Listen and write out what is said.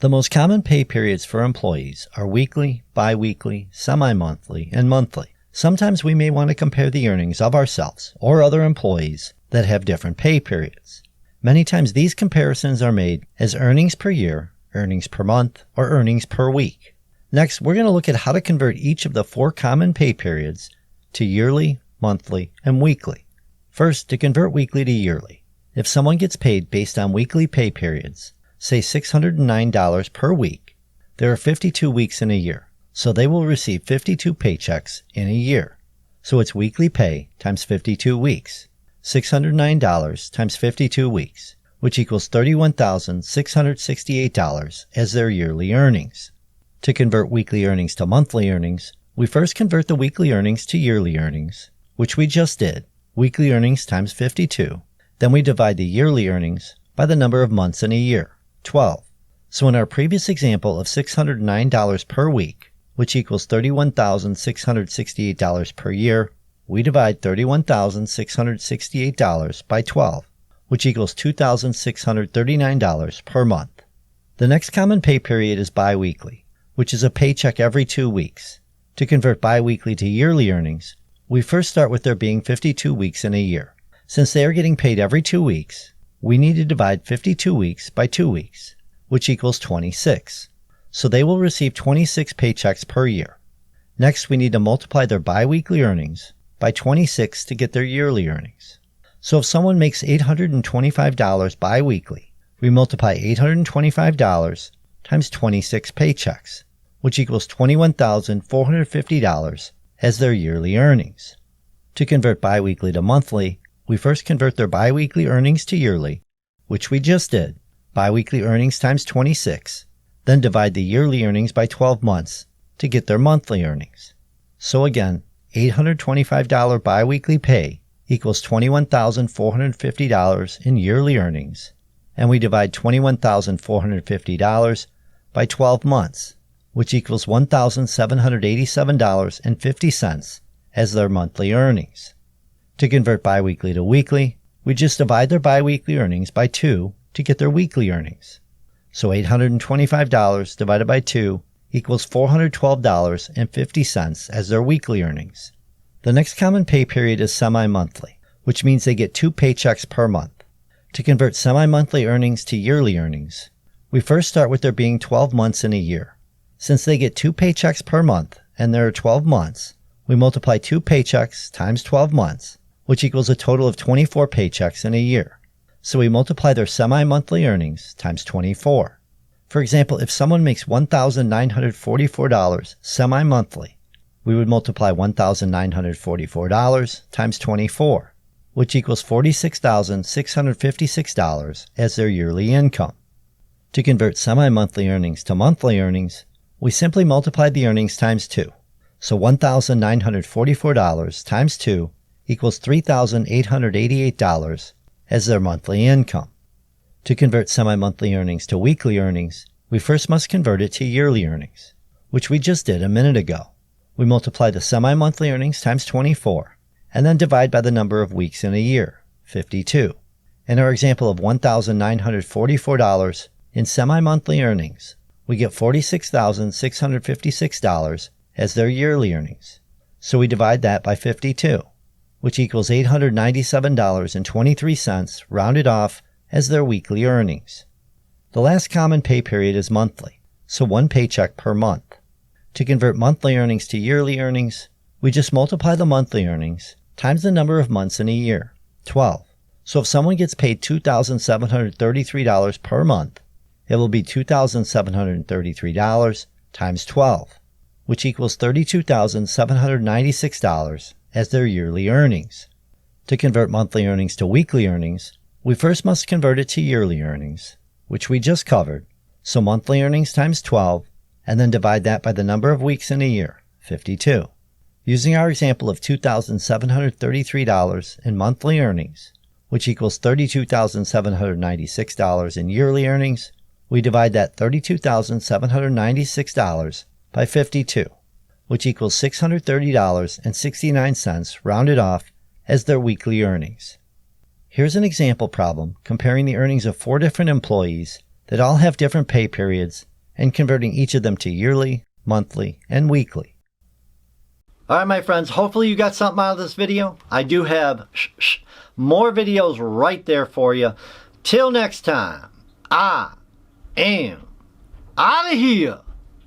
The most common pay periods for employees are weekly, biweekly, semi-monthly, and monthly. Sometimes we may want to compare the earnings of ourselves or other employees that have different pay periods. Many times these comparisons are made as earnings per year, earnings per month, or earnings per week. Next, we're going to look at how to convert each of the 4 common pay periods to yearly, monthly, and weekly. First, to convert weekly to yearly. If someone gets paid based on weekly pay periods, say $609 per week, there are 52 weeks in a year, so they will receive 52 paychecks in a year. So it's weekly pay times 52 weeks, $609 times 52 weeks, which equals $31,668 as their yearly earnings. To convert weekly earnings to monthly earnings, we first convert the weekly earnings to yearly earnings, which we just did, weekly earnings times 52. Then we divide the yearly earnings by the number of months in a year, 12. So in our previous example of $609 per week, which equals $31,668 per year, we divide $31,668 by 12, which equals $2,639 per month. The next common pay period is biweekly, which is a paycheck every 2 weeks. To convert biweekly to yearly earnings, we first start with there being 52 weeks in a year. Since they are getting paid every 2 weeks, we need to divide 52 weeks by 2 weeks, which equals 26. So they will receive 26 paychecks per year. Next, we need to multiply their biweekly earnings by 26 to get their yearly earnings. So if someone makes $825 biweekly, we multiply $825 times 26 paychecks, which equals $21,450 as their yearly earnings. To convert biweekly to monthly, we first convert their biweekly earnings to yearly, which we just did, biweekly earnings times 26, then divide the yearly earnings by 12 months to get their monthly earnings. So again, $825 biweekly pay equals $21,450 in yearly earnings, and we divide $21,450 by 12 months, which equals $1,787.50 as their monthly earnings. To convert biweekly to weekly, we just divide their biweekly earnings by 2 to get their weekly earnings. So $825 divided by 2 equals $412.50 as their weekly earnings. The next common pay period is semi-monthly, which means they get 2 paychecks per month. To convert semi-monthly earnings to yearly earnings, we first start with there being 12 months in a year. Since they get 2 paychecks per month and there are 12 months, we multiply 2 paychecks times 12 months, which equals a total of 24 paychecks in a year. So we multiply their semi-monthly earnings times 24. For example, if someone makes $1,944 semi-monthly, we would multiply $1,944 times 24, which equals $46,656 as their yearly income. To convert semi-monthly earnings to monthly earnings, we simply multiply the earnings times 2. So $1,944 times 2 equals $3,888 as their monthly income. To convert semi-monthly earnings to weekly earnings, we first must convert it to yearly earnings, which we just did a minute ago. We multiply the semi-monthly earnings times 24, and then divide by the number of weeks in a year, 52. In our example of $1,944 in semi-monthly earnings, we get $46,656 as their yearly earnings. So we divide that by 52, which equals $897.23 rounded off as their weekly earnings. The last common pay period is monthly, so 1 paycheck per month. To convert monthly earnings to yearly earnings, we just multiply the monthly earnings times the number of months in a year, 12. So if someone gets paid $2,733 per month, it will be $2,733 times 12, which equals $32,796 as their yearly earnings. To convert monthly earnings to weekly earnings, we first must convert it to yearly earnings, which we just covered, so monthly earnings times 12, and then divide that by the number of weeks in a year, 52. Using our example of $2,733 in monthly earnings, which equals $32,796 in yearly earnings, we divide that $32,796 by 52, which equals $630.69 rounded off as their weekly earnings. Here's an example problem comparing the earnings of 4 different employees that all have different pay periods and converting each of them to yearly, monthly, and weekly. Alright my friends, hopefully you got something out of this video. I do have more videos right there for you. Till next time, I am out of here.